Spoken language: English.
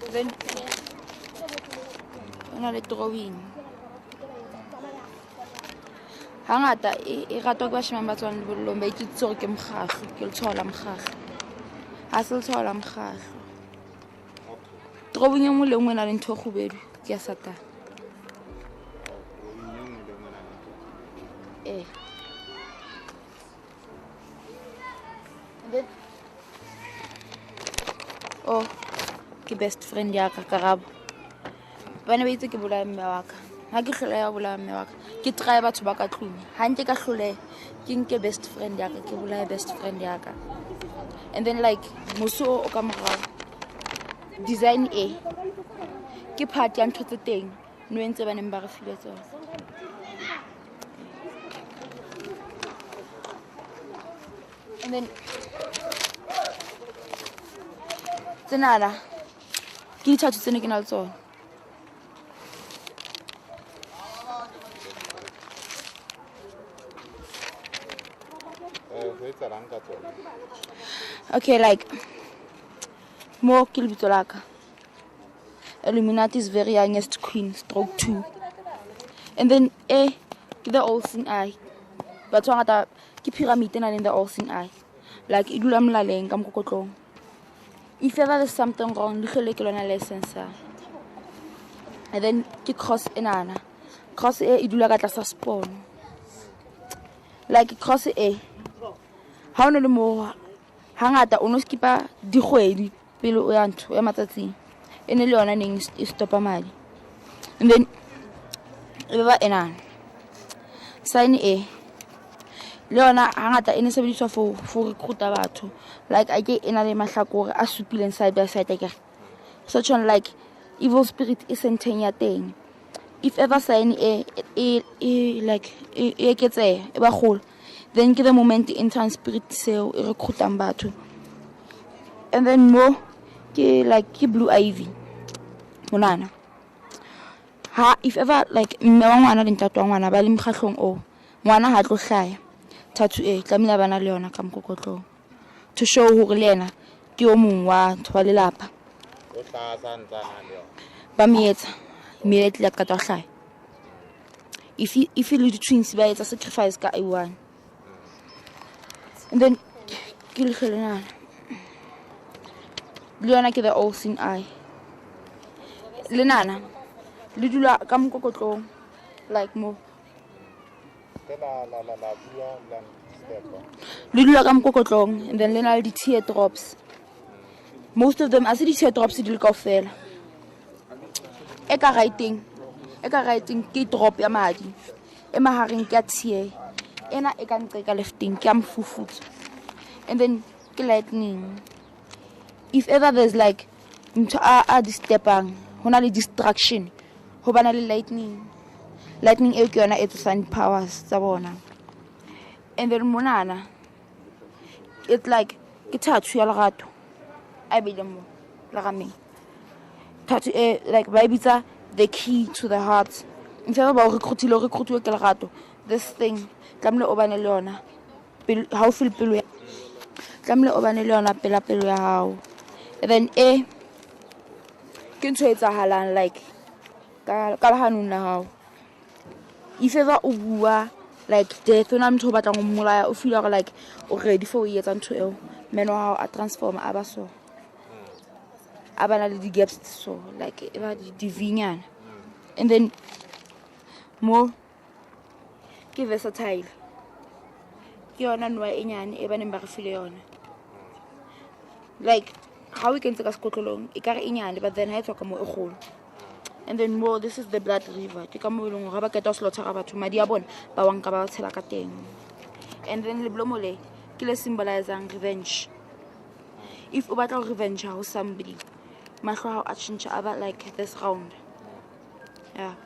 Then ona le drawing hangata e ratwa kwa shemang ba tswana lebollong ba itsitse gore ke mokgahlo ke le tshola mokgahlo ha se le tshola mokgahlo drawing e nngwe le nngwe na le ntho e kgubedu ke ya Satane then oh ke best friend ya ka Karabo bana ba itse ke bolaya mme wa ka ha ke hlola ya bolaya mme wa ka ke try batho ba ka tlung ha nke ka hlole ke nke best friend ya ka ke bolaya best friend ya ka and then like moso o ka morao design e ke part ya ntho tse teng no entse ba neng ba re file tsona and then tsenana ke dithatho tsene ke na le tsona okay like mo ke lebitso la ka Illuminati's very youngest queen stroke 2 and then ke the all seeing eye batho ngata ke pyramid ena le the all seeing eye like e dula mlaleng ka mokokotlong if ever there's something wrong le hlole ke lona license and then ke cross enana cross e dula ka tlasa spawn like cross e ha ona le mo hangata o no skipa dikgwedi pele o ya ntho ya matsatsing ene le yona neng e stopa madi and then e ba enana sign e le yona hangata ene sebediswa for recruiter batho like ake ena le mahlakore a supileng side by side akere such on like evil spirit is senteng ya teng if ever sign e like e ketse e ba kholo then ke the moment in turn spirit seo e recruitang batho and then mo ke like ke blue ivy monana ha if ever like mme wa ngwana le ntate wa ngwana ba le mkgahlong o ngwana ha tlo hlaya tattoo e tlamela bana le yona ka mokokotlong to show hore le yena ke o mong wa thwa lelapa o tla santsana le yona ba mietsa immediately ka twa hlaya if le di twins ba etsa sacrifice ka i1 and then ke le khelana le yona ke the all seeing eye le nana le dula ka mokokotlong like mo la bua la step le dula ka mokokotlong and then le na le di tear drops most of them as di tear drops di le kaofela e ka writing ke drop ya madi e mahareng ke tear ena e ka ntle ka lefting ke am fufutso and then ke lightning if ever there's like ntho a disturbang hona le distraction ho bana le lightning e ke yona e tsang powers tsa bona and then monana it's like ke tattoo ya lerato I be mo la gameng tattoo like ba bitsa the key to the heart if ever ba recruitile ke lerato this thing tlamle o bane le yona ha o feel pelo tlamle o bane le yona pela ya hao and then ke ntho etsahalang like ka lahanong la hao if ever o bua like death ona motho o batlang go mmolaya o feel like o ready for o etsa ntho eo meno wa hao a transforma a ba so a bana le di gaps so like e ba di vinyana and then mo ke versatile ke yona nwa e nyane e baneng ba re file yona like how we can take a skotlolong e ka re e nyane but then ha e tswa ka mo e kgolo and then more this is the blood river ke ka mo e leng gore ba keta slaughter ga batho madi a bona ba wanka ba tshela ka teng and then le blomo le ke le symbolizing revenge if o batla revenge ho somebody mahlo a change aba like this round yeah